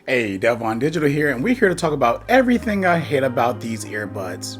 Hey, Devon Digital here, and we're here to talk about everything I hate about these earbuds.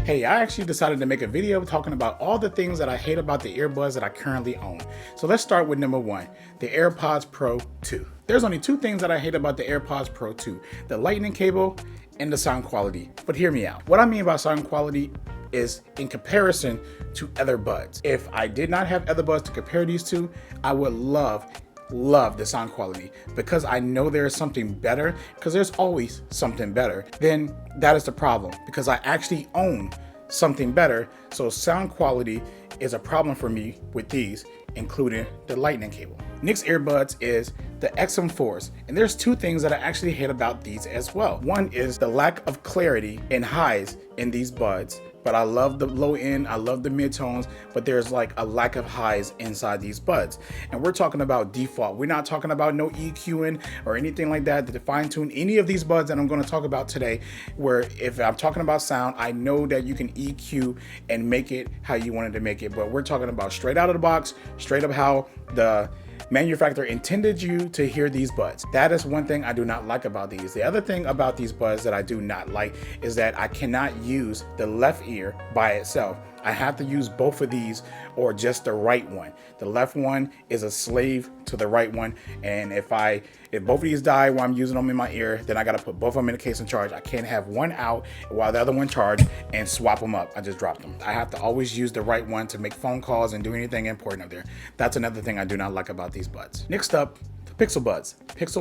Hey, I actually decided to make a video talking about all the things that I hate about the earbuds that I currently own. So let's start with number one, the AirPods Pro 2. There's only two things that I hate about the AirPods Pro 2, the lightning cable and the sound quality. But hear me out. What I mean by sound quality is in comparison to other buds. If I did not have other buds to compare these to, I would love the sound quality, because I know there is something better, because there's always something better. Then that is the problem, because I actually own something better. So sound quality is a problem for me with these, including the lightning cable. Next earbuds is the XM4S, and there's two things that I actually hate about these as well. One is the lack of clarity and highs in these buds, but I love the low end, I love the mid-tones, but there's like a lack of highs inside these buds. And we're talking about default. We're not talking about no EQing or anything like that to fine tune any of these buds that I'm going to talk about today, where if I'm talking about sound, I know that you can EQ and make it how you wanted to make it, but we're talking about straight out of the box, straight up how the manufacturer intended you to hear these buds. That is one thing I do not like about these. The other thing about these buds that I do not like is that I cannot use the left ear by itself. I have to use both of these or just the right one. The left one is a slave to the right one, and if both of these die while I'm using them in my ear, then I gotta put both of them in the case and charge. I can't have one out while the other one charged and swap them up. I just dropped them. I have to always use the right one to make phone calls and do anything important up there. That's another thing I do not like about these buds. Next up, the Pixel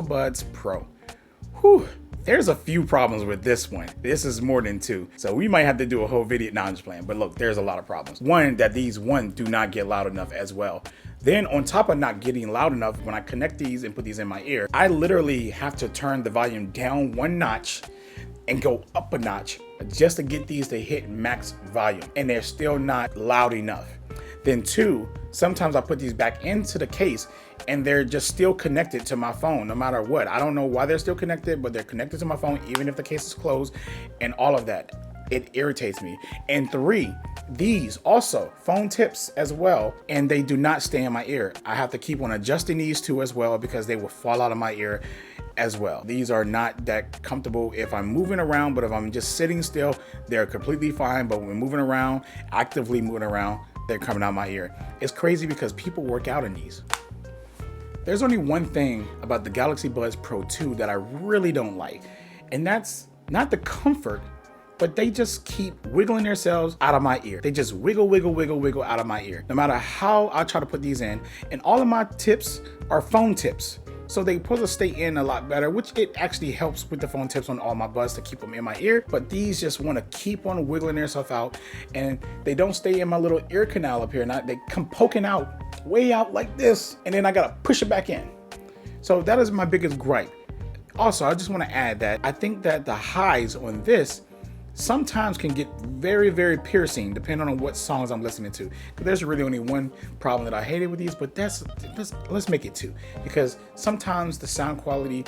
Buds Pro. Whew. There's a few problems with this one. This is more than two. So we might have to do a whole video. No, I'm just playing. But look, there's a lot of problems. One, that these do not get loud enough as well. Then on top of not getting loud enough, when I connect these and put these in my ear, I literally have to turn the volume down one notch and go up a notch just to get these to hit max volume. And they're still not loud enough. Then two, sometimes I put these back into the case and they're just still connected to my phone no matter what. I don't know why they're still connected, but they're connected to my phone even if the case is closed, and all of that. It irritates me. And three, these also phone tips as well, and they do not stay in my ear. I have to keep on adjusting these two as well because they will fall out of my ear as well. These are not that comfortable if I'm moving around, but if I'm just sitting still, they're completely fine. But when moving around, actively moving around, they're coming out my ear. It's crazy because people work out in these. There's only one thing about the Galaxy Buds Pro 2 that I really don't like, and that's not the comfort, but they just keep wiggling themselves out of my ear. They just wiggle out of my ear, no matter how I try to put these in. And all of my tips are phone tips, so they supposed to stay in a lot better, which it actually helps with the phone tips on all my buds to keep them in my ear. But these just want to keep on wiggling themselves out, and they don't stay in my little ear canal up here. They come poking out, way out like this, and then I gotta push it back in. So that is my biggest gripe. Also, I just want to add that I think that the highs on this sometimes can get very piercing depending on what songs I'm listening to. There's really only one problem that I hated with these, but let's make it two, because sometimes the sound quality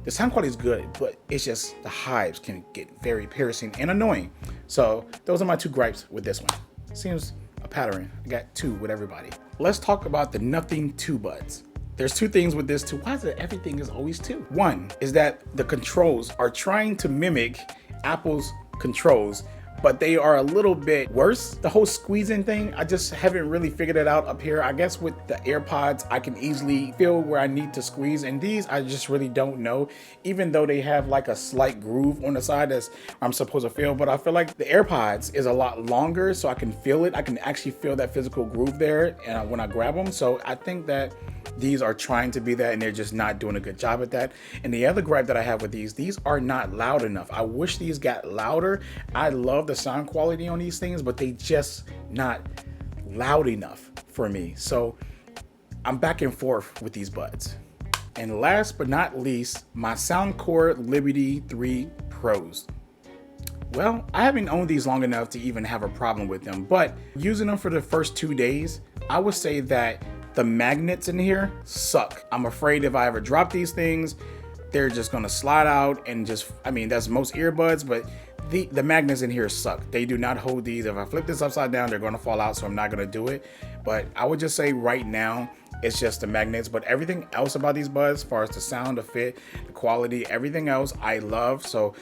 is good, but it's just the highs can get very piercing and annoying. So those are my two gripes with this one. Seems a pattern. I got two with everybody. Let's talk about the Nothing 2 buds. There's two things with this too. Why is it everything is always two? One is that the controls are trying to mimic Apple's controls, but they are a little bit worse. The whole squeezing thing, I just haven't really figured it out up here. I guess with the AirPods, I can easily feel where I need to squeeze, and these I just really don't know, even though they have like a slight groove on the side as I'm supposed to feel. But I feel like the AirPods is a lot longer, so I can feel it. I can actually feel that physical groove there and when I grab them. So I think that these are trying to be that, and they're just not doing a good job at that. And the other gripe that I have with these are not loud enough. I wish these got louder. I love the sound quality on these things, but they just not loud enough for me. So I'm back and forth with these buds. And last but not least, my Soundcore Liberty 3 Pros. Well, I haven't owned these long enough to even have a problem with them, but using them for the first 2 days, I would say that the magnets in here suck. I'm afraid if I ever drop these things, they're just gonna slide out and just, I mean, that's most earbuds, but the magnets in here suck. They do not hold these. If I flip this upside down, they're gonna fall out, so I'm not gonna do it. But I would just say right now, it's just the magnets. But everything else about these buds, as far as the sound, the fit, the quality, everything else I love. So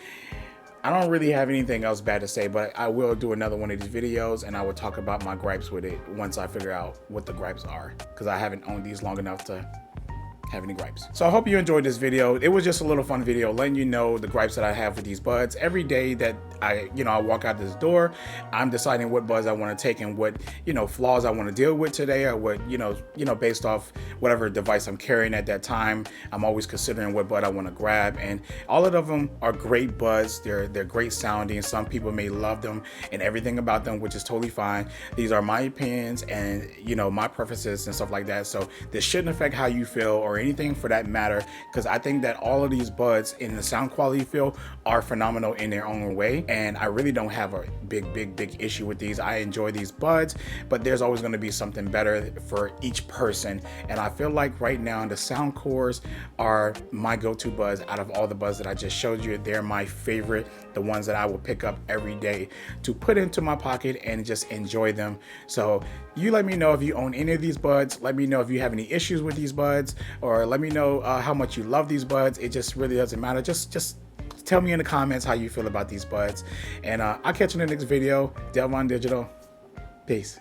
I don't really have anything else bad to say, but I will do another one of these videos and I will talk about my gripes with it once I figure out what the gripes are, because I haven't owned these long enough to have any gripes. So I hope you enjoyed this video. It was just a little fun video letting you know the gripes that I have with these buds. Every day that I walk out this door, I'm deciding what buds I want to take and what, flaws I want to deal with today, or what, based off whatever device I'm carrying at that time. I'm always considering what bud I want to grab, and all of them are great buds. They're great sounding. Some people may love them and everything about them, which is totally fine. These are my opinions and, my preferences and stuff like that. So this shouldn't affect how you feel or anything for that matter, because I think that all of these buds in the sound quality feel are phenomenal in their own way, and I really don't have a big issue with these. I enjoy these buds, but there's always going to be something better for each person, and I feel like right now the Soundcores are my go-to buds out of all the buds that I just showed you. They're my favorite, the ones that I will pick up every day to put into my pocket and just enjoy them. So you let me know if you own any of these buds. Let me know if you have any issues with these buds, or let me know how much you love these buds. It just really doesn't matter. Just tell me in the comments how you feel about these buds, and I'll catch you in the next video. Delvon Digital, peace.